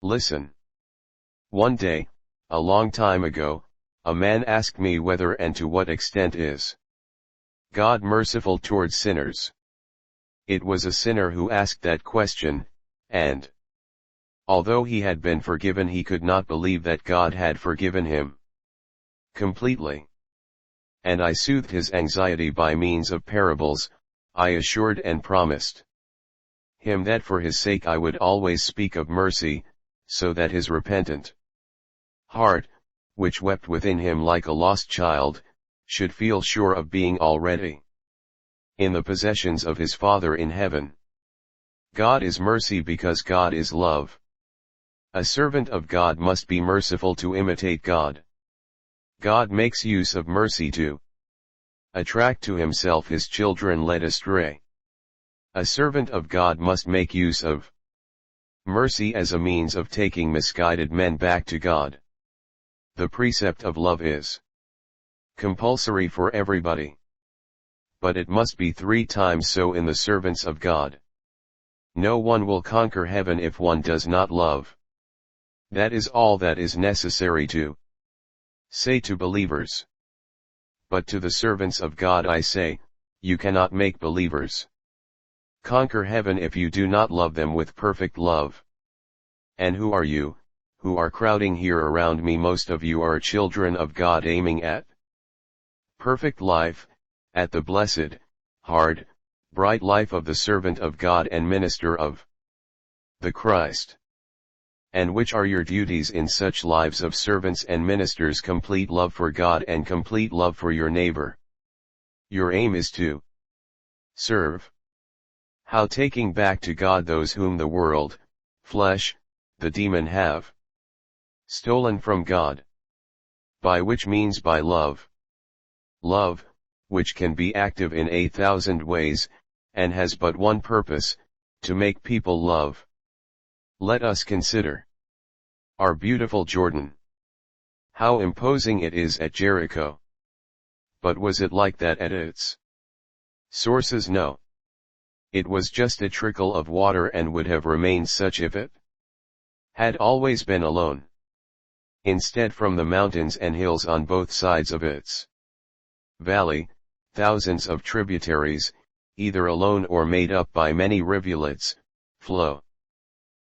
Listen. One day, a long time ago, a man asked me whether and to what extent is God merciful towards sinners. It was a sinner who asked that question, and although he had been forgiven, he could not believe that God had forgiven him completely. And I soothed his anxiety by means of parables. I assured and promised him that for his sake I would always speak of mercy, so that his repentant heart, which wept within him like a lost child, should feel sure of being already in the possessions of his Father in heaven. God is mercy because God is love. A servant of God must be merciful to imitate God. God makes use of mercy to attract to himself his children led astray. A servant of God must make use of mercy as a means of taking misguided men back to God. The precept of love is compulsory for everybody. But it must be 3 times so in the servants of God. No one will conquer heaven if one does not love. That is all that is necessary to say to believers. But to the servants of God I say, you cannot make believers conquer heaven if you do not love them with perfect love. And who are you, who are crowding here around me? Most of you are children of God aiming at perfect life, at the blessed, hard, bright life of the servant of God and minister of the Christ. And which are your duties in such lives of servants and ministers? Complete love for God and complete love for your neighbor. Your aim is to serve. How? Taking back to God those whom the world, flesh, the demon have stolen from God. By which means? By love. Love, which can be active in 1,000 ways, and has but one purpose, to make people love. Let us consider our beautiful Jordan. How imposing it is at Jericho. But was it like that at its sources? No. It was just a trickle of water and would have remained such if it had always been alone. Instead, from the mountains and hills on both sides of its valley, thousands of tributaries, either alone or made up by many rivulets, flow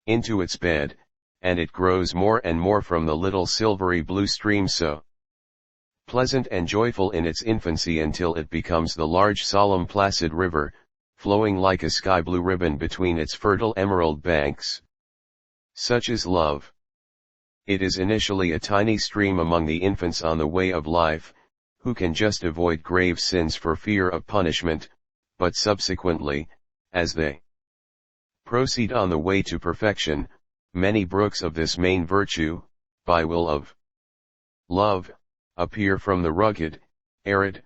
into its bed, and it grows more and more from the little silvery blue stream, so pleasant and joyful in its infancy, until it becomes the large solemn placid river, flowing like a sky blue ribbon between its fertile emerald banks. Such is love. It is initially a tiny stream among the infants on the way of life, who can just avoid grave sins for fear of punishment, but subsequently, as they proceed on the way to perfection, many brooks of this main virtue, by will of love, appear from the rugged, arid,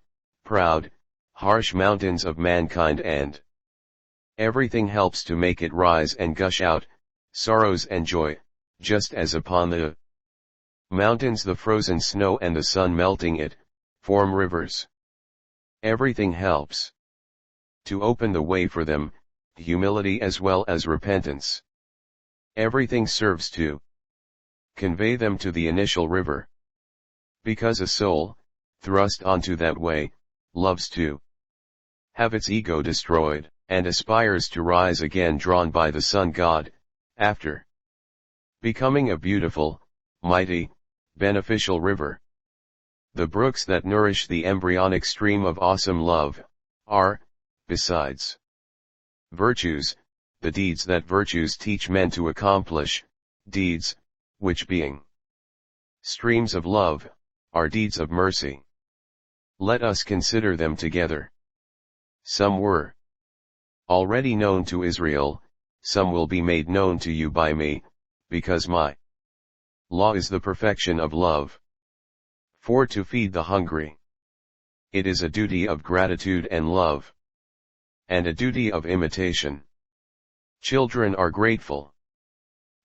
proud, harsh mountains of mankind, and everything helps to make it rise and gush out, sorrows and joy, just as upon the mountains the frozen snow and the sun melting it, form rivers. Everything helps to open the way for them, humility as well as repentance. Everything serves to convey them to the initial river. Because a soul, thrust onto that way, loves to have its ego destroyed, and aspires to rise again, drawn by the Sun God, after becoming a beautiful, mighty, beneficial river. The brooks that nourish the embryonic stream of awesome love, are, besides virtues, the deeds that virtues teach men to accomplish, deeds, which being streams of love, are deeds of mercy. Let us consider them together. Some were already known to Israel, some will be made known to you by me, because my law is the perfection of love. For to feed the hungry, it is a duty of gratitude and love, and a duty of imitation. Children are grateful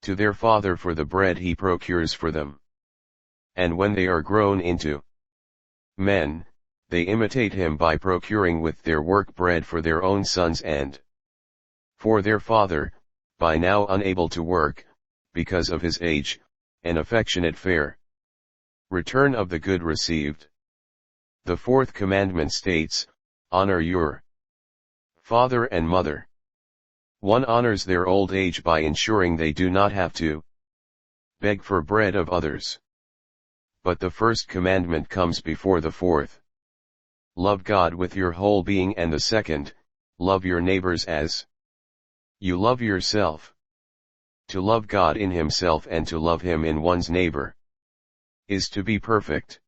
to their father for the bread he procures for them. And when they are grown into men, they imitate him by procuring with their work bread for their own sons and for their father, by now unable to work, because of his age, an affectionate fair return of the good received. The fourth commandment states, honor your father and mother. One honors their old age by ensuring they do not have to beg for bread of others. But the first commandment comes before the fourth. Love God with your whole being, and the second, love your neighbors as you love yourself. To love God in himself and to love him in one's neighbor is to be perfect.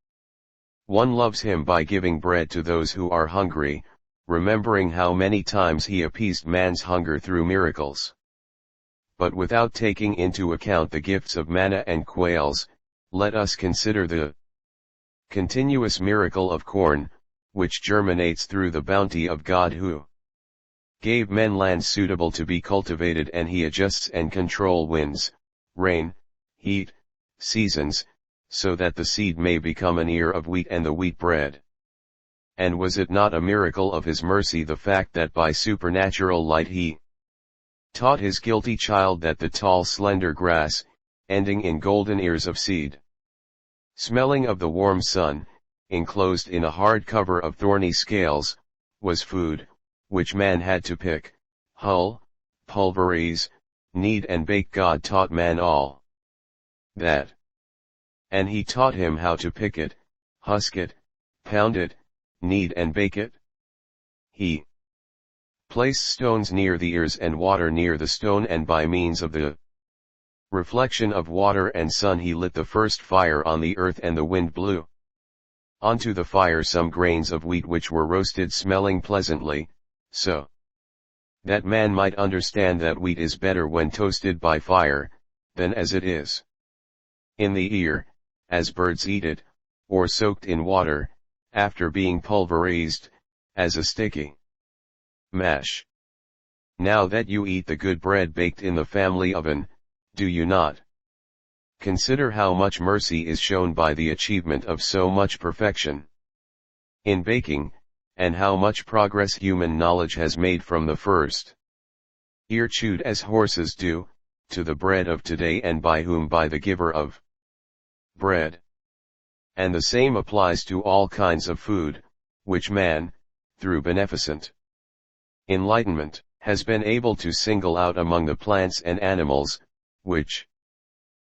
One loves him by giving bread to those who are hungry, remembering how many times he appeased man's hunger through miracles. But without taking into account the gifts of manna and quails, let us consider the continuous miracle of corn, which germinates through the bounty of God, who gave men land suitable to be cultivated, and he adjusts and control winds, rain, heat, seasons, so that the seed may become an ear of wheat and the wheat bread. And was it not a miracle of his mercy the fact that by supernatural light he taught his guilty child that the tall slender grass, ending in golden ears of seed, smelling of the warm sun, enclosed in a hard cover of thorny scales, was food, which man had to pick, hull, pulverize, knead and bake. God taught man all that. And he taught him how to pick it, husk it, pound it, knead and bake it. He placed stones near the ears and water near the stone, and by means of the reflection of water and sun he lit the first fire on the earth, and the wind blew onto the fire some grains of wheat which were roasted, smelling pleasantly, so that man might understand that wheat is better when toasted by fire, than as it is in the ear, as birds eat it, or soaked in water, after being pulverized, as a sticky mash. Now that you eat the good bread baked in the family oven, do you not consider how much mercy is shown by the achievement of so much perfection in baking, and how much progress human knowledge has made from the first ear chewed as horses do, to the bread of today, and by whom? By the giver of bread. And the same applies to all kinds of food, which man, through beneficent enlightenment, has been able to single out among the plants and animals, which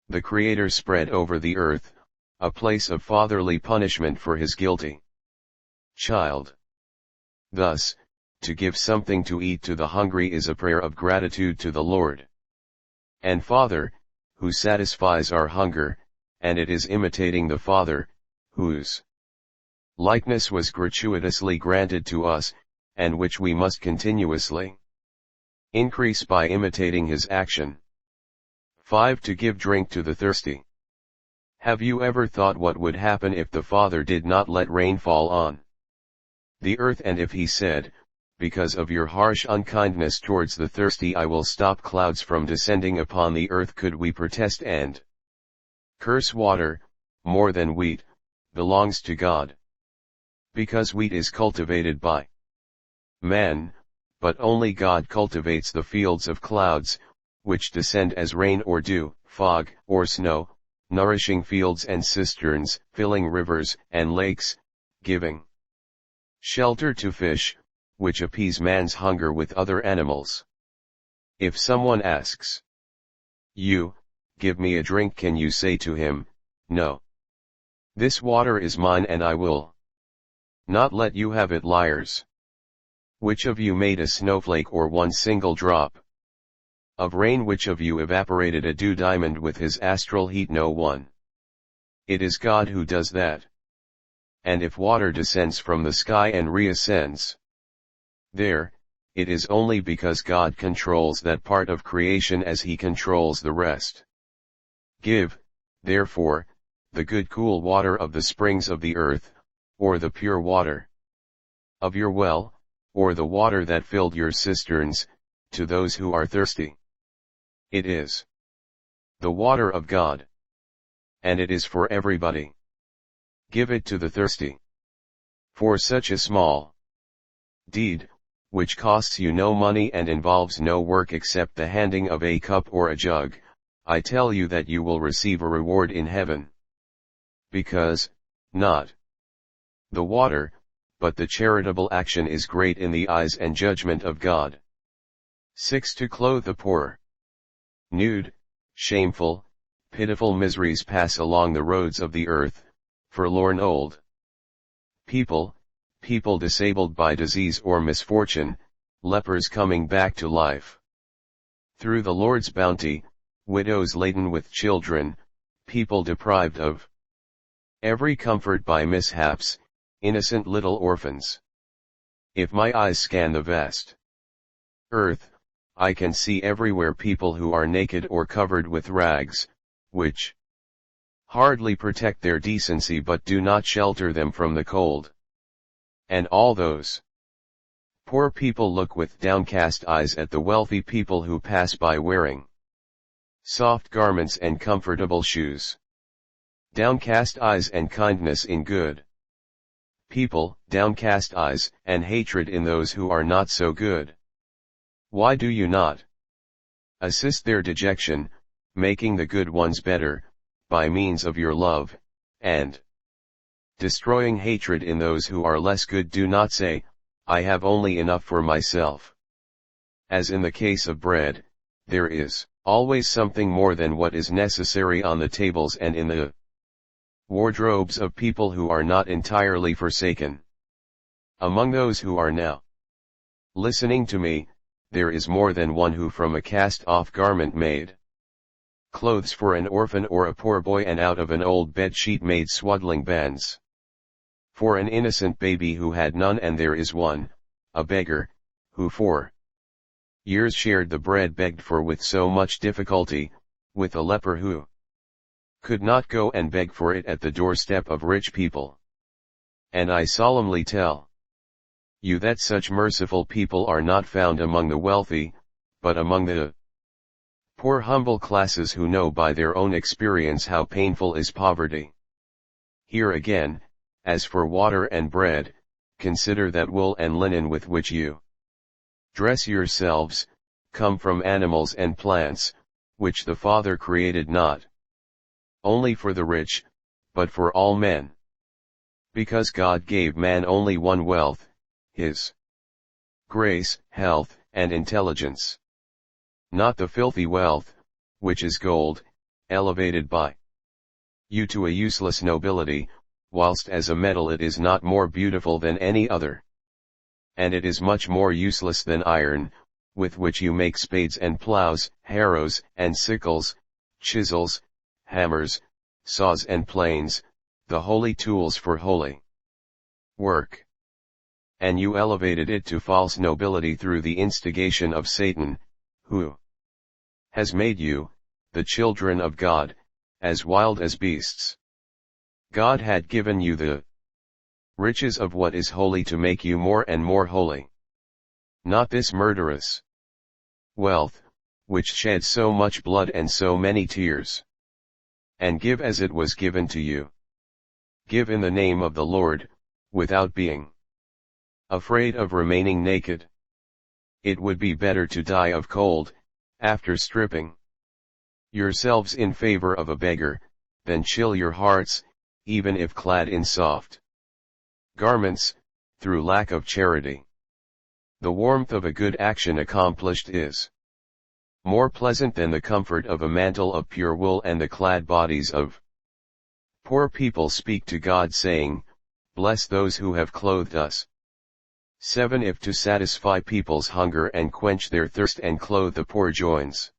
the Creator spread over the earth, a place of fatherly punishment for his guilty child. Thus, to give something to eat to the hungry is a prayer of gratitude to the Lord and Father, who satisfies our hunger, and it is imitating the Father, whose likeness was gratuitously granted to us, and which we must continuously increase by imitating his action. 5. To give drink to the thirsty. Have you ever thought what would happen if the Father did not let rain fall on the earth, and if he said, because of your harsh unkindness towards the thirsty I will stop clouds from descending upon the earth? Could we protest and curse? Water, more than wheat, belongs to God, because wheat is cultivated by man, but only God cultivates the fields of clouds, which descend as rain or dew, fog or snow, nourishing fields and cisterns, filling rivers and lakes, giving shelter to fish, which appease man's hunger with other animals. If someone asks you, give me a drink, can you say to him, no, this water is mine and I will not let you have it? Liars! Which of you made a snowflake or one single drop of rain? Which of you evaporated a dew diamond with his astral heat? No one. It is God who does that. And if water descends from the sky and reascends there, it is only because God controls that part of creation as he controls the rest. Give, therefore, the good cool water of the springs of the earth, or the pure water of your well, or the water that filled your cisterns, to those who are thirsty. It is the water of God, and it is for everybody. Give it to the thirsty. For such a small deed, which costs you no money and involves no work except the handing of a cup or a jug, I tell you that you will receive a reward in heaven. Because, not the water, but the charitable action is great in the eyes and judgment of God. 6. To clothe the poor. Nude, shameful, pitiful miseries pass along the roads of the earth, forlorn old people, people disabled by disease or misfortune, lepers coming back to life. Through the Lord's bounty, widows laden with children, people deprived of every comfort by mishaps, innocent little orphans. If my eyes scan the vast earth, I can see everywhere people who are naked or covered with rags, which hardly protect their decency but do not shelter them from the cold. And all those poor people look with downcast eyes at the wealthy people who pass by wearing soft garments and comfortable shoes. Downcast eyes and kindness in good people, downcast eyes and hatred in those who are not so good. Why do you not assist their dejection, making the good ones better, by means of your love, and destroying hatred in those who are less good? Do not say, I have only enough for myself. As in the case of bread, there is always something more than what is necessary on the tables and in the wardrobes of people who are not entirely forsaken. Among those who are now listening to me, there is more than one who from a cast-off garment made clothes for an orphan or a poor boy, and out of an old bed-sheet made swaddling bands for an innocent baby who had none. And there is one, a beggar, who for years shared the bread begged for with so much difficulty, with a leper who could not go and beg for it at the doorstep of rich people. And I solemnly tell you that such merciful people are not found among the wealthy, but among the poor humble classes who know by their own experience how painful is poverty. Here again, as for water and bread, consider that wool and linen with which you dress yourselves, come from animals and plants, which the Father created not only for the rich, but for all men. Because God gave man only one wealth, his grace, health, and intelligence. Not the filthy wealth, which is gold, elevated by you to a useless nobility, whilst as a metal it is not more beautiful than any other. And it is much more useless than iron, with which you make spades and plows, harrows and sickles, chisels, hammers, saws and planes, the holy tools for holy work. And you elevated it to false nobility through the instigation of Satan, who has made you, the children of God, as wild as beasts. God had given you the riches of what is holy to make you more and more holy. Not this murderous wealth, which shed so much blood and so many tears. And give as it was given to you. Give in the name of the Lord, without being afraid of remaining naked. It would be better to die of cold, after stripping yourselves in favor of a beggar, than chill your hearts, even if clad in soft garments, through lack of charity. The warmth of a good action accomplished is more pleasant than the comfort of a mantle of pure wool, and the clad bodies of poor people speak to God, saying, Bless those who have clothed us. 7. If to satisfy people's hunger and quench their thirst and clothe the poor joins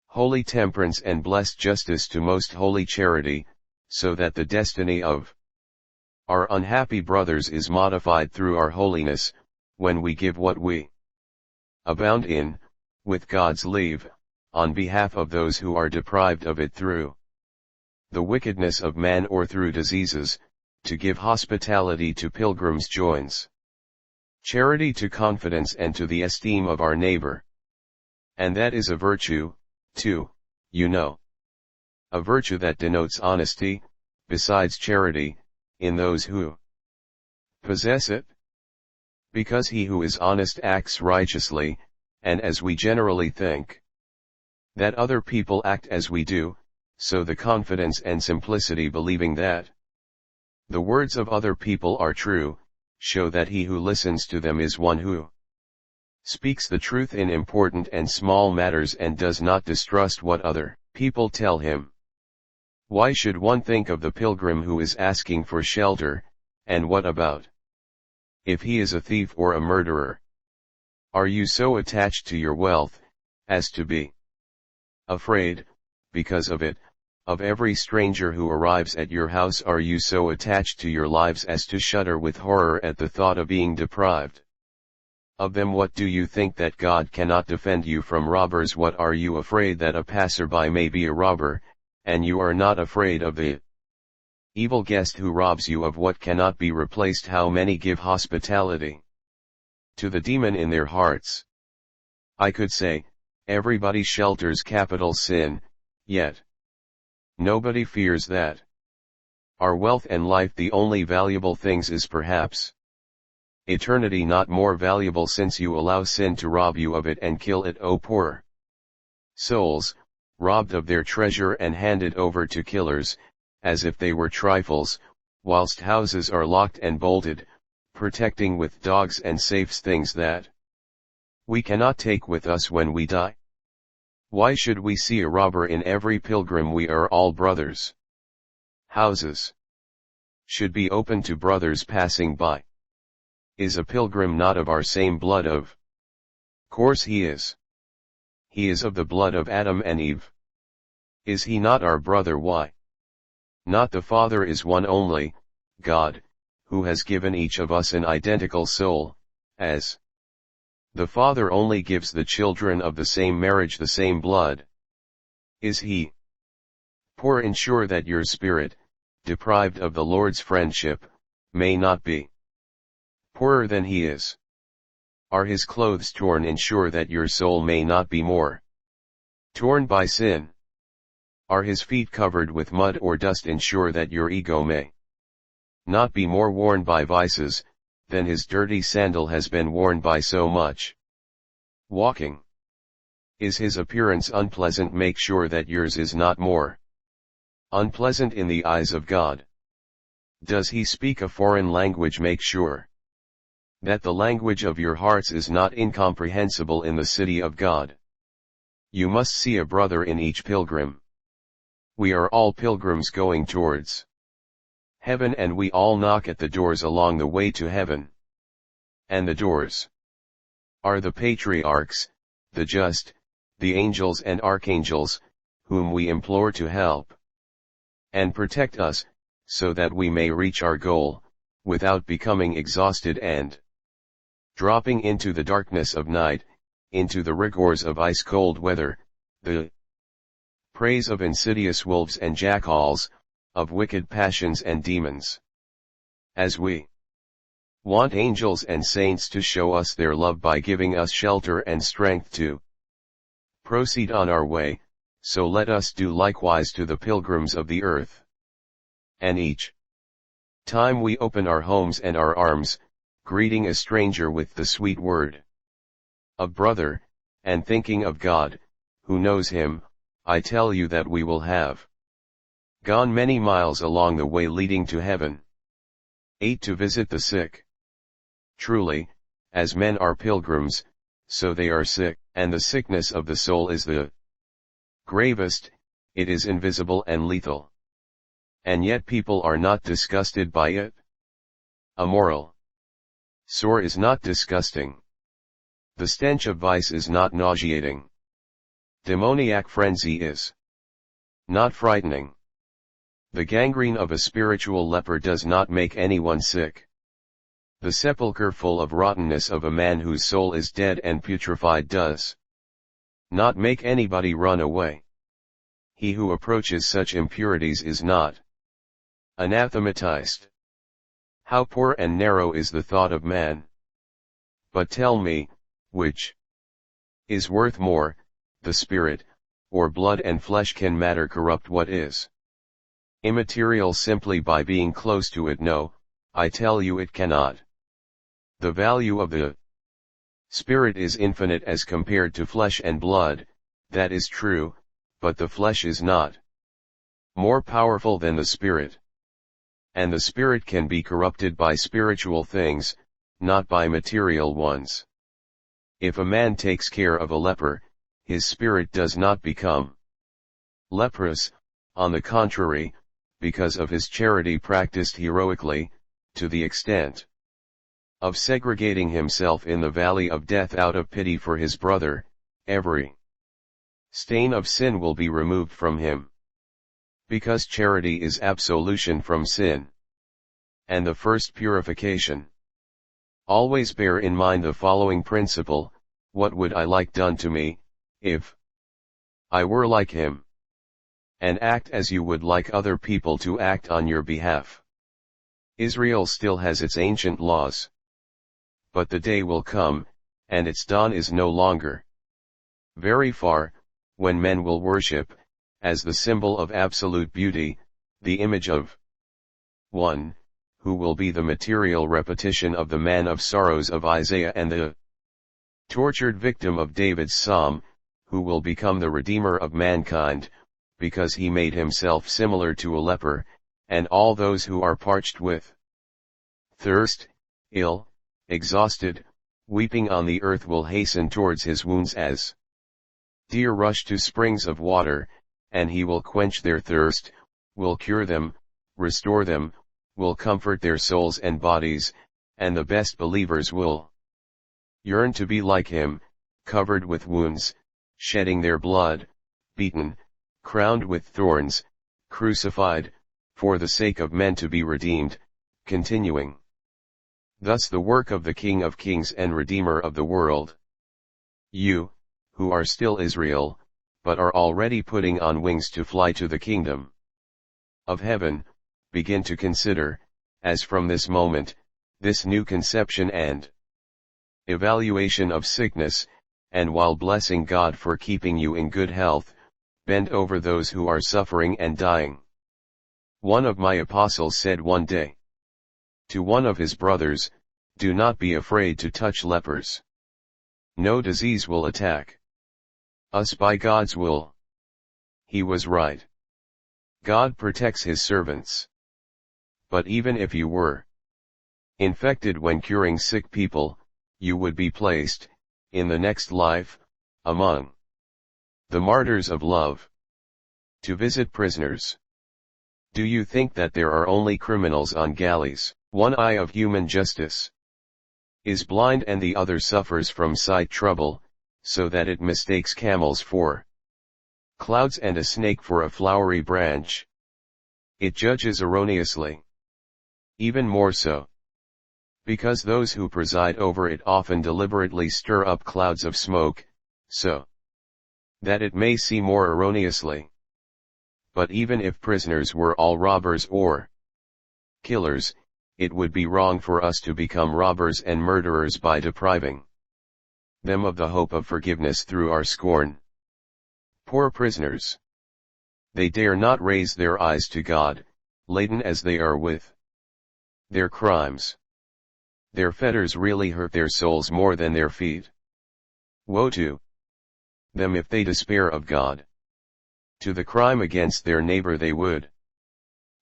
holy temperance and blessed justice to most holy charity, so that the destiny of our unhappy brothers is modified through our holiness, when we give what we abound in, with God's leave, on behalf of those who are deprived of it through the wickedness of man or through diseases, to give hospitality to pilgrims joins charity to confidence and to the esteem of our neighbor. And that is a virtue, too, you know. A virtue that denotes honesty, besides charity, in those who possess it. Because he who is honest acts righteously, and as we generally think, That other people act as we do, so the confidence and simplicity believing that the words of other people are true, show that he who listens to them is one who speaks the truth in important and small matters and does not distrust what other people tell him. Why should one think of the pilgrim who is asking for shelter, and what about if he is a thief or a murderer? Are you so attached to your wealth, as to be afraid, because of it, of every stranger who arrives at your house? Are you so attached to your lives as to shudder with horror at the thought of being deprived of them? What do you think, that God cannot defend you from robbers? What are you afraid that a passerby may be a robber, and you are not afraid of the evil guest who robs you of what cannot be replaced? How many give hospitality to the demon in their hearts? I could say, everybody shelters capital sin, yet nobody fears that. Are wealth and life the only valuable things? Is perhaps eternity not more valuable, since you allow sin to rob you of it and kill it? O poor souls, robbed of their treasure and handed over to killers, as if they were trifles, whilst houses are locked and bolted, protecting with dogs and safes things that we cannot take with us when we die. Why should we see a robber in every pilgrim? We are all brothers. Houses should be open to brothers passing by. Is a pilgrim not of our same blood? Of course he is. He is of the blood of Adam and Eve. Is he not our brother? Why not? The Father is one only, God, who has given each of us an identical soul, as the Father only gives the children of the same marriage the same blood. Is he poor? Ensure that your spirit, deprived of the Lord's friendship, may not be poorer than he is. Are his clothes torn? Ensure that your soul may not be more torn by sin. Are his feet covered with mud or dust? Ensure that your ego may not be more worn by vices, than his dirty sandal has been worn by so much walking. Is his appearance unpleasant? Make sure that yours is not more unpleasant in the eyes of God. Does he speak a foreign language? Make sure that the language of your hearts is not incomprehensible in the city of God. You must see a brother in each pilgrim. We are all pilgrims going towards heaven, and we all knock at the doors along the way to heaven. And the doors are the patriarchs, the just, the angels and archangels, whom we implore to help and protect us, so that we may reach our goal, without becoming exhausted and dropping into the darkness of night, into the rigors of ice-cold weather, the praise of insidious wolves and jackals, of wicked passions and demons. As we want angels and saints to show us their love by giving us shelter and strength to proceed on our way, so let us do likewise to the pilgrims of the earth. And each time we open our homes and our arms, greeting a stranger with the sweet word of brother, and thinking of God, who knows him, I tell you that we will have gone many miles along the way leading to heaven. 8. To visit the sick. Truly, as men are pilgrims, so they are sick, and the sickness of the soul is the gravest. It is invisible and lethal. And yet people are not disgusted by it. A moral sore is not disgusting. The stench of vice is not nauseating. Demoniac frenzy is not frightening. The gangrene of a spiritual leper does not make anyone sick. The sepulchre full of rottenness of a man whose soul is dead and putrefied does not make anybody run away. He who approaches such impurities is not anathematized. How poor and narrow is the thought of man! But tell me, which is worth more, the spirit, or blood and flesh? Can matter corrupt what is immaterial simply by being close to it? No, I tell you it cannot. The value of the spirit is infinite as compared to flesh and blood, That is true, but the flesh is not more powerful than the spirit. And the spirit can be corrupted by spiritual things, not by material ones. If a man takes care of a leper, his spirit does not become leprous, on the contrary, because of his charity practiced heroically, to the extent of segregating himself in the valley of death out of pity for his brother, every stain of sin will be removed from him. Because charity is absolution from sin, and the first purification. Always bear in mind the following principle: what would I like done to me, if I were like him? And act as you would like other people to act on your behalf. Israel still has its ancient laws. But the day will come, and its dawn is no longer very far, when men will worship, as the symbol of absolute beauty, the image of one, who will be the material repetition of the man of sorrows of Isaiah and the tortured victim of David's psalm, who will become the Redeemer of mankind, because he made himself similar to a leper, and all those who are parched with thirst, ill, exhausted, weeping on the earth will hasten towards his wounds as deer rush to springs of water, and he will quench their thirst, will cure them, restore them, will comfort their souls and bodies, and the best believers will yearn to be like him, covered with wounds, shedding their blood, beaten, crowned with thorns, crucified, for the sake of men to be redeemed, continuing thus the work of the King of Kings and Redeemer of the world. You, who are still Israel, but are already putting on wings to fly to the kingdom of heaven, begin to consider, as from this moment, this new conception and evaluation of sickness, and while blessing God for keeping you in good health, bend over those who are suffering and dying. One of my apostles said one day to one of his brothers, "Do not be afraid to touch lepers. No disease will attack us by God's will." He was right. God protects his servants. But even if you were infected when curing sick people, you would be placed, in the next life, among the martyrs of love, to visit prisoners. Do you think that there are only criminals on galleys? One eye of human justice is blind and the other suffers from sight trouble, so that it mistakes camels for clouds and a snake for a flowery branch. It judges erroneously. Even more so, because those who preside over it often deliberately stir up clouds of smoke, so that it may see more erroneously. But even if prisoners were all robbers or killers, it would be wrong for us to become robbers and murderers by depriving them of the hope of forgiveness through our scorn. Poor prisoners! They dare not raise their eyes to God, laden as they are with their crimes. Their fetters really hurt their souls more than their feet. Woe to them if they despair of God. To the crime against their neighbor they would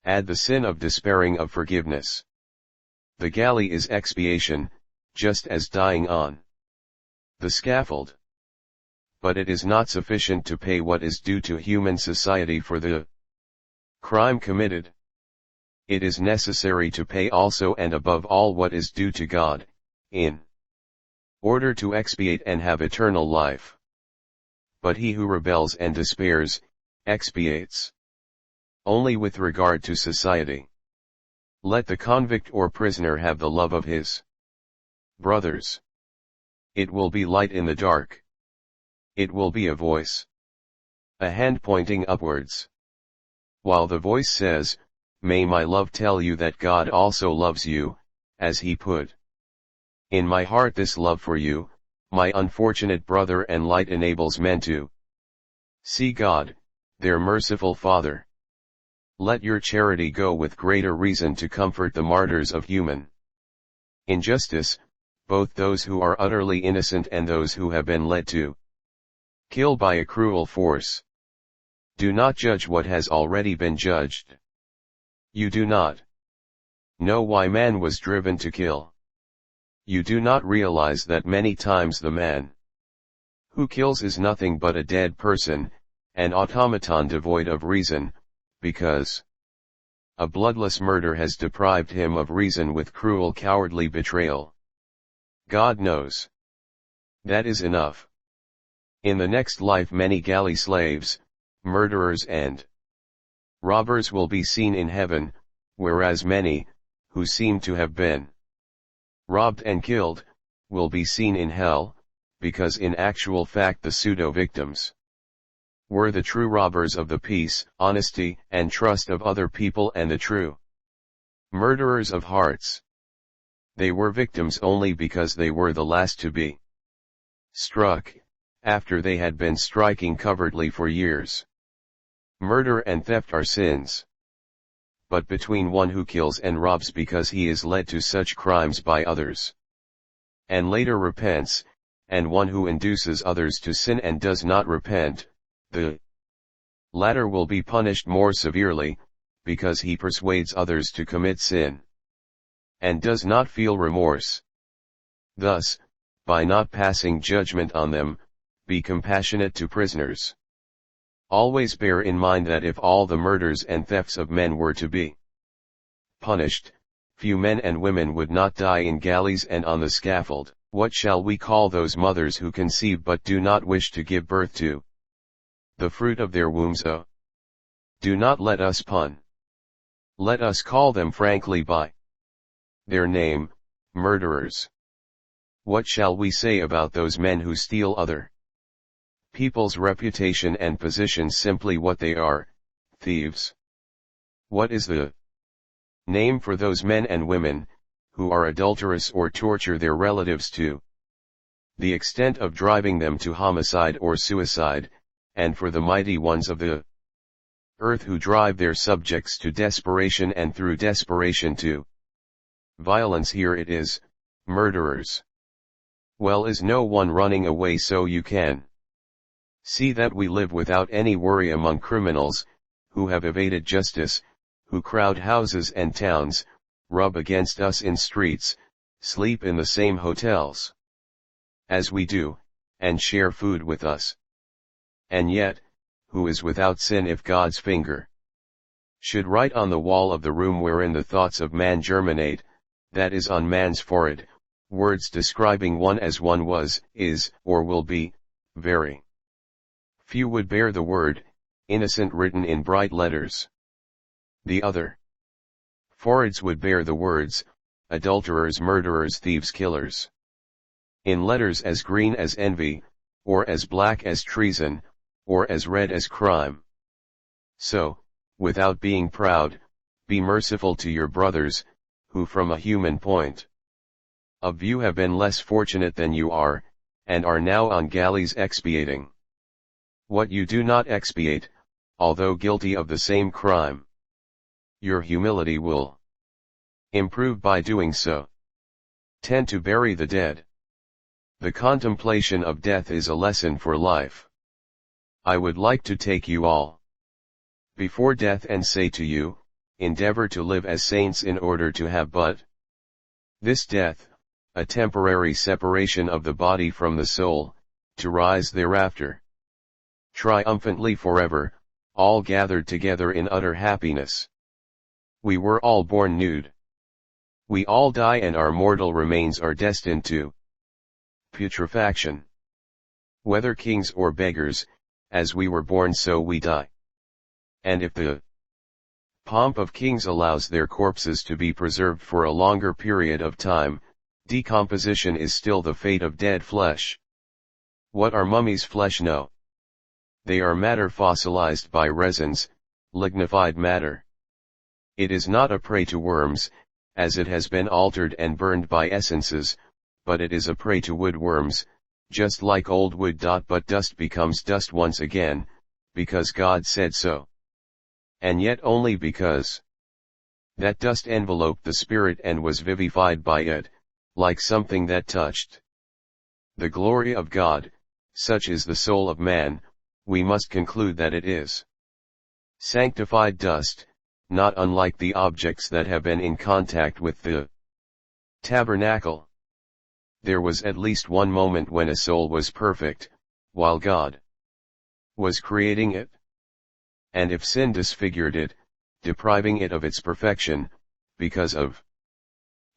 add the sin of despairing of forgiveness. The galley is expiation, just as dying on the scaffold. But it is not sufficient to pay what is due to human society for the crime committed. It is necessary to pay also and above all what is due to God, in order to expiate and have eternal life. But he who rebels and despairs, expiates only with regard to society. Let the convict or prisoner have the love of his brothers. It will be light in the dark. It will be a voice, a hand pointing upwards. While the voice says, "May my love tell you that God also loves you, as he put in my heart this love for you, my unfortunate brother," and light enables men to see God, their merciful Father. Let your charity go with greater reason to comfort the martyrs of human injustice, both those who are utterly innocent and those who have been led to Kill by a cruel force. Do not judge what has already been judged. You do not know why man was driven to kill. You do not realize that many times the man who kills is nothing but a dead person, an automaton devoid of reason, because a bloodless murder has deprived him of reason with cruel cowardly betrayal. God knows. That is enough. In the next life many galley slaves, murderers and robbers will be seen in heaven, whereas many, who seem to have been robbed and killed, will be seen in hell, because in actual fact the pseudo-victims were the true robbers of the peace, honesty, and trust of other people and the true murderers of hearts. They were victims only because they were the last to be struck, after they had been striking covertly for years. Murder and theft are sins. But between one who kills and robs because he is led to such crimes by others, and later repents, and one who induces others to sin and does not repent, the latter will be punished more severely, because he persuades others to commit sin, and does not feel remorse. Thus, by not passing judgment on them, be compassionate to prisoners. Always bear in mind that if all the murders and thefts of men were to be punished, few men and women would not die in galleys and on the scaffold. What shall we call those mothers who conceive but do not wish to give birth to the fruit of their wombs? Oh, do not let us pun. Let us call them frankly by their name, murderers. What shall we say about those men who steal other people's reputation and position simply what they are, thieves? What is the name for those men and women, who are adulterous or torture their relatives to the extent of driving them to homicide or suicide, and for the mighty ones of the earth who drive their subjects to desperation and through desperation to violence? Here it is, murderers. Well, is no one running away so you can see that we live without any worry among criminals, who have evaded justice, who crowd houses and towns, rub against us in streets, sleep in the same hotels as we do, and share food with us. And yet, who is without sin if God's finger should write on the wall of the room wherein the thoughts of man germinate, that is on man's forehead, words describing one as one was, is, or will be? Very few would bear the word innocent written in bright letters. The other foreheads would bear the words adulterers, murderers, thieves, killers, in letters as green as envy, or as black as treason, or as red as crime. So, without being proud, be merciful to your brothers, who from a human point of view have been less fortunate than you are, and are now on galleys expiating what you do not expiate, although guilty of the same crime. Your humility will improve by doing so. 10. To bury the dead. The contemplation of death is a lesson for life. I would like to take you all before death and say to you, endeavor to live as saints in order to have but this death, a temporary separation of the body from the soul, to rise thereafter triumphantly forever, all gathered together in utter happiness. We were all born nude. We all die, and our mortal remains are destined to putrefaction. Whether kings or beggars, as we were born so we die. And if the pomp of kings allows their corpses to be preserved for a longer period of time, decomposition is still the fate of dead flesh. What are mummies' flesh? No. They are matter fossilized by resins, lignified matter. It is not a prey to worms, as it has been altered and burned by essences, but it is a prey to woodworms, just like old wood. But dust becomes dust once again, because God said so. And yet only because that dust enveloped the spirit and was vivified by it, like something that touched the glory of God, such is the soul of man, we must conclude that it is sanctified dust, not unlike the objects that have been in contact with the tabernacle. There was at least one moment when a soul was perfect, while God was creating it. And if sin disfigured it, depriving it of its perfection, because of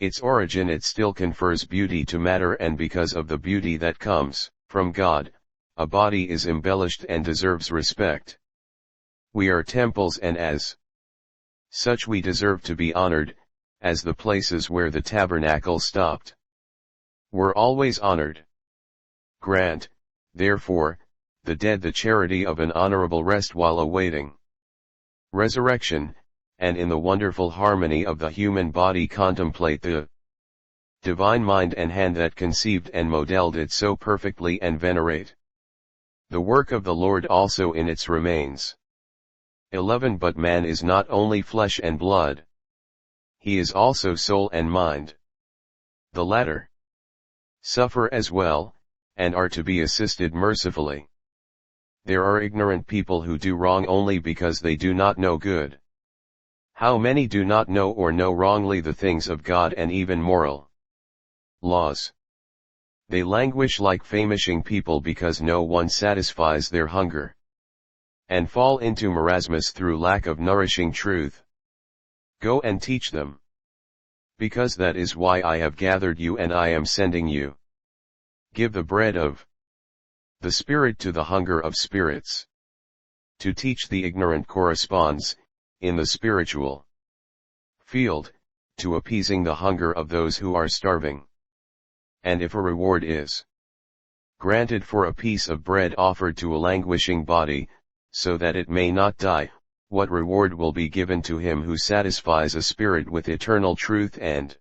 its origin it still confers beauty to matter, and because of the beauty that comes from God, a body is embellished and deserves respect. We are temples, and as such we deserve to be honored, as the places where the tabernacle stopped were always honored. Grant, therefore, the dead the charity of an honorable rest while awaiting resurrection, and in the wonderful harmony of the human body contemplate the divine mind and hand that conceived and modeled it so perfectly, and venerate the work of the Lord also in its remains. 11. But man is not only flesh and blood. He is also soul and mind. The latter suffer as well, and are to be assisted mercifully. There are ignorant people who do wrong only because they do not know good. How many do not know or know wrongly the things of God and even moral laws? They languish like famishing people because no one satisfies their hunger, and fall into marasmus through lack of nourishing truth. Go and teach them. Because that is why I have gathered you and I am sending you. Give the bread of the Spirit to the hunger of spirits. To teach the ignorant corresponds, in the spiritual field, to appeasing the hunger of those who are starving. And if a reward is granted for a piece of bread offered to a languishing body, so that it may not die, what reward will be given to him who satisfies a spirit with eternal truth and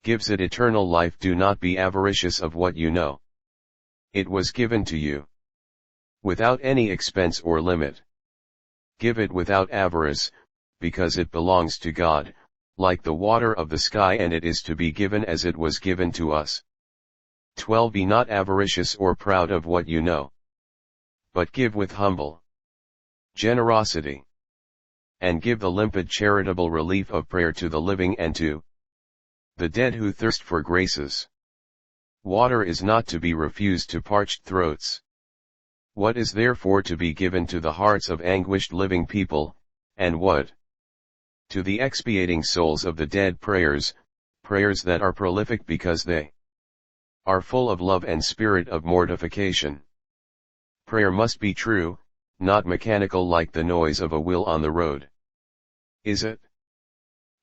gives it eternal life? Do not be avaricious of what you know. It was given to you without any expense or limit. Give it without avarice, because it belongs to God, like the water of the sky, and it is to be given as it was given to us. 12. Be not avaricious or proud of what you know, but give with humble generosity, and give the limpid charitable relief of prayer to the living and to the dead who thirst for graces. Water is not to be refused to parched throats. What is therefore to be given to the hearts of anguished living people, and what to the expiating souls of the dead? Prayers, prayers that are prolific because they are full of love and spirit of mortification. Prayer must be true, not mechanical like the noise of a wheel on the road. Is it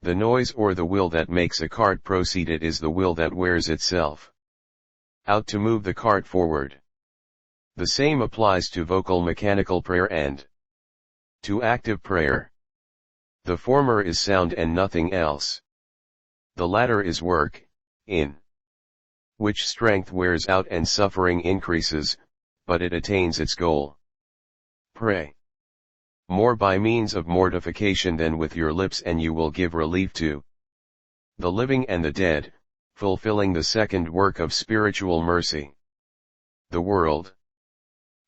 the noise or the wheel that makes a cart proceed? It is the wheel that wears itself out to move the cart forward. The same applies to vocal mechanical prayer and to active prayer. The former is sound and nothing else. The latter is work, in which strength wears out and suffering increases, but it attains its goal. Pray more by means of mortification than with your lips, and you will give relief to the living and the dead, fulfilling the second work of spiritual mercy. The world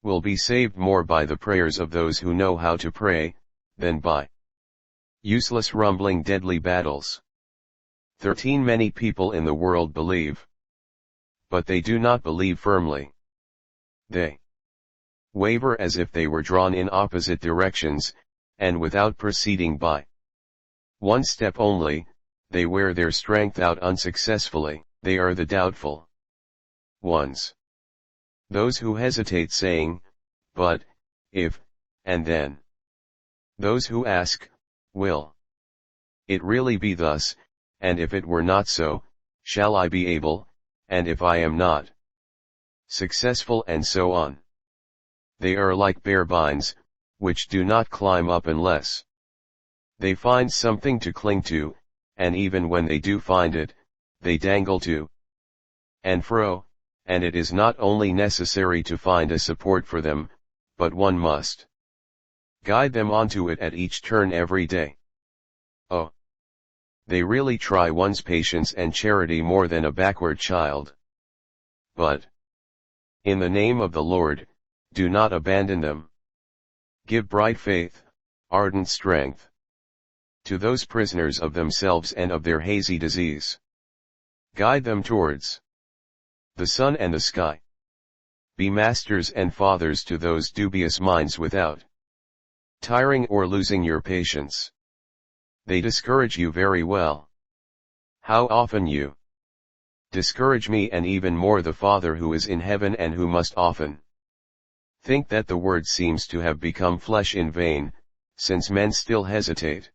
will be saved more by the prayers of those who know how to pray, than by useless rumbling deadly battles. 13. Many people in the world believe, but they do not believe firmly. They waver as if they were drawn in opposite directions, and without proceeding by one step only, they wear their strength out unsuccessfully. They are the doubtful ones. Those who hesitate, saying, but, if, and then. Those who ask, will it really be thus, and if it were not so, shall I be able, and if I am not successful, and so on. They are like bare vines, which do not climb up unless they find something to cling to, and even when they do find it, they dangle to and fro, and it is not only necessary to find a support for them, but one must guide them onto it at each turn every day. Oh! They really try one's patience and charity more than a backward child. But In the name of the Lord, do not abandon them. Give bright faith, ardent strength, to those prisoners of themselves and of their hazy disease. Guide them towards the sun and the sky. Be masters and fathers to those dubious minds without tiring or losing your patience. They discourage you very well. How often you discourage me, and even more the Father who is in heaven, and who must often think that the word seems to have become flesh in vain, since men still hesitate,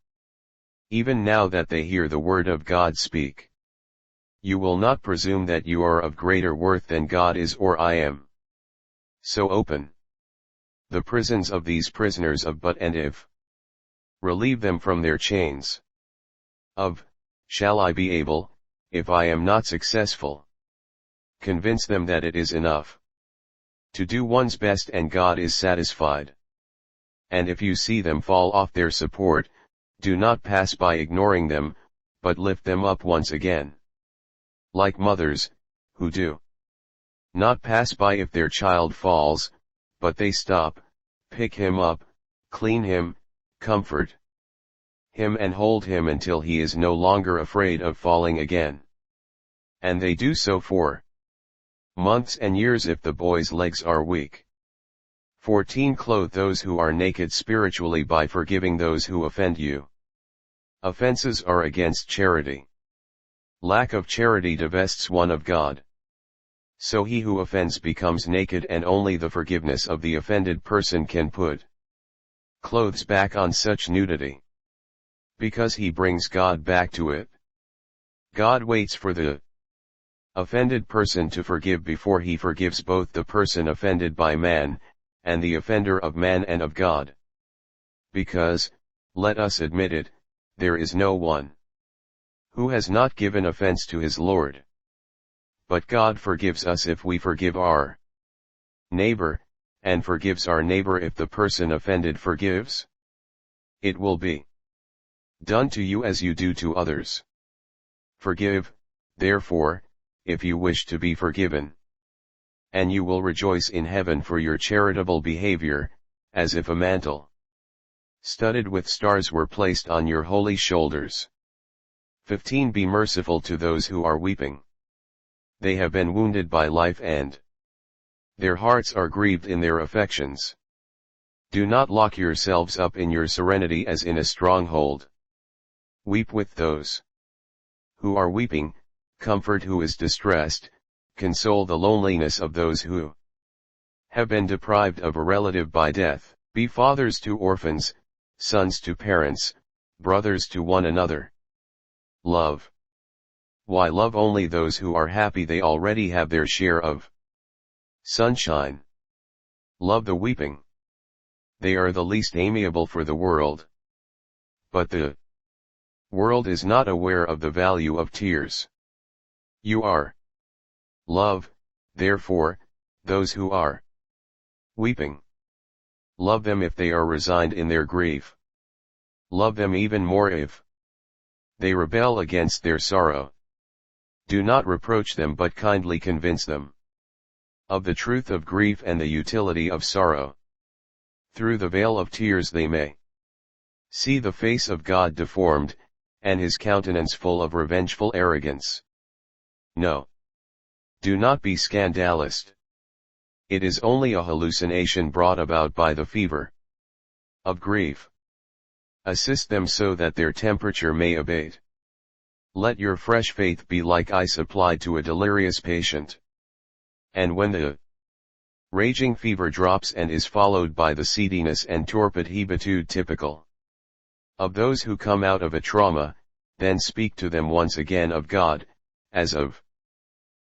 even now that they hear the word of God speak. You will not presume that you are of greater worth than God is or I am. So open the prisons of these prisoners of but and if. Relieve them from their chains of, shall I be able, if I am not successful? Convince them that it is enough to do one's best and God is satisfied. And if you see them fall off their support, do not pass by ignoring them, but lift them up once again. Like mothers, who do not pass by if their child falls, but they stop, pick him up, clean him, comfort him and hold him until he is no longer afraid of falling again. And they do so for months and years if the boy's legs are weak. 14. Clothe those who are naked spiritually by forgiving those who offend you. Offenses are against charity. Lack of charity divests one of God. So he who offends becomes naked, and only the forgiveness of the offended person can put clothes back on such nudity, because he brings God back to it. God waits for the offended person to forgive before he forgives both the person offended by man, and the offender of man and of God. Because, let us admit it, there is no one who has not given offense to his Lord. But God forgives us if we forgive our neighbor, and forgives our neighbor if the person offended forgives. It will be done to you as you do to others. Forgive, therefore, if you wish to be forgiven. And you will rejoice in heaven for your charitable behavior, as if a mantle studded with stars were placed on your holy shoulders. 15. Be merciful to those who are weeping. They have been wounded by life and their hearts are grieved in their affections. Do not lock yourselves up in your serenity as in a stronghold. Weep with those who are weeping, comfort who is distressed, console the loneliness of those who have been deprived of a relative by death. Be fathers to orphans, sons to parents, brothers to one another. Love. Why love only those who are happy? They already have their share of sunshine. Love the weeping. They are the least amiable for the world. But the world is not aware of the value of tears. You are. Love, therefore, those who are weeping. Love them if they are resigned in their grief. Love them even more if they rebel against their sorrow. Do not reproach them, but kindly convince them of the truth of grief and the utility of sorrow. Through the veil of tears they may see the face of God deformed, and his countenance full of revengeful arrogance. No. Do not be scandalous. It is only a hallucination brought about by the fever of grief. Assist them so that their temperature may abate. Let your fresh faith be like ice applied to a delirious patient. And when the raging fever drops and is followed by the seediness and torpid hebetude typical of those who come out of a trauma, then speak to them once again of God, as of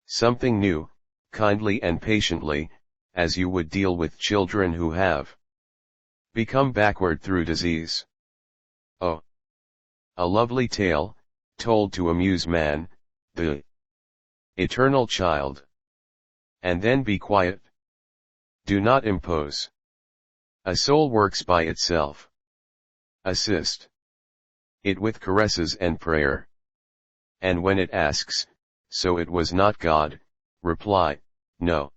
something new, kindly and patiently, as you would deal with children who have become backward through disease. Oh! A lovely tale, told to amuse man, the eternal child. And then be quiet. Do not impose. A soul works by itself. Assist it with caresses and prayer. And when it asks, so it was not God, reply, no.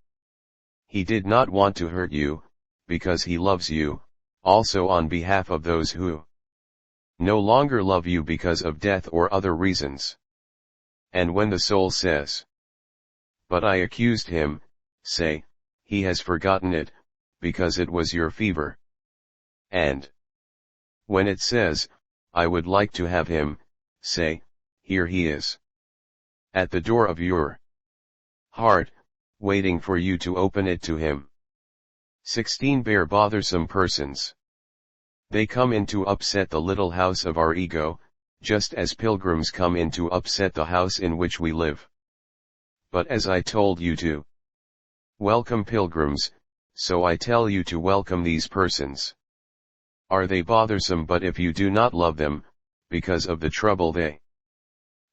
He did not want to hurt you, because he loves you, also on behalf of those who no longer love you because of death or other reasons. And when the soul says, "But I accused him," say, "He has forgotten it, because it was your fever." And when it says, "I would like to have him," say, "Here he is, at the door of your heart, waiting for you to open it to him." 16. Bear bothersome persons. They come in to upset the little house of our ego, just as pilgrims come in to upset the house in which we live. But as I told you to welcome pilgrims, so I tell you to welcome these persons. Are they bothersome? But if you do not love them, because of the trouble they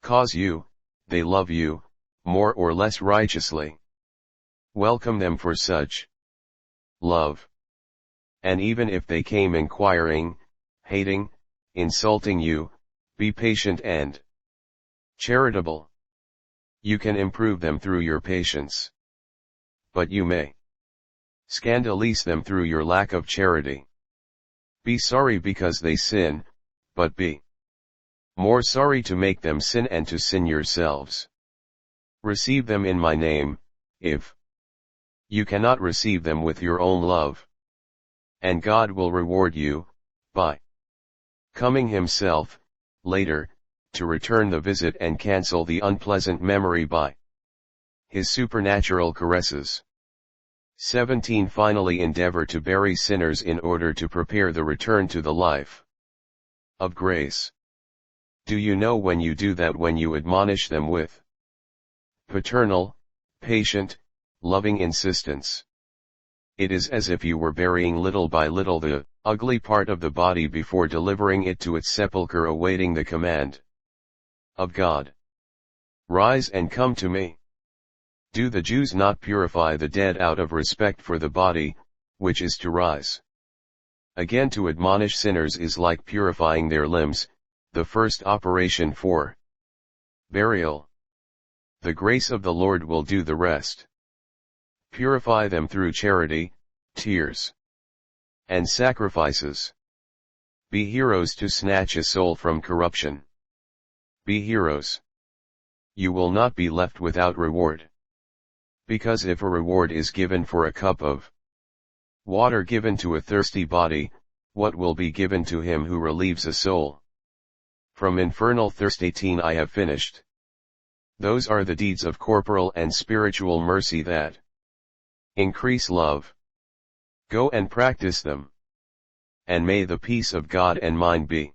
cause you, they love you, more or less righteously. Welcome them for such love. And even if they came inquiring, hating, insulting you, be patient and charitable. You can improve them through your patience. But you may scandalize them through your lack of charity. Be sorry because they sin, but be more sorry to make them sin and to sin yourselves. Receive them in my name, if you cannot receive them with your own love. And God will reward you, by coming himself, later, to return the visit and cancel the unpleasant memory by his supernatural caresses. 17. Finally, endeavor to bury sinners in order to prepare the return to the life of grace. Do you know when you do that, when you admonish them with paternal, patient, loving insistence? It is as if you were burying little by little the ugly part of the body before delivering it to its sepulchre, awaiting the command of God. Rise and come to me. Do the Jews not purify the dead out of respect for the body, which is to rise? Again, to admonish sinners is like purifying their limbs, the first operation for burial. The grace of the Lord will do the rest. Purify them through charity, tears, and sacrifices. Be heroes to snatch a soul from corruption. Be heroes. You will not be left without reward. Because if a reward is given for a cup of water given to a thirsty body, what will be given to him who relieves a soul from infernal thirst? 18. I have finished. Those are the deeds of corporal and spiritual mercy that increase love. Go and practice them. And may the peace of God and mine be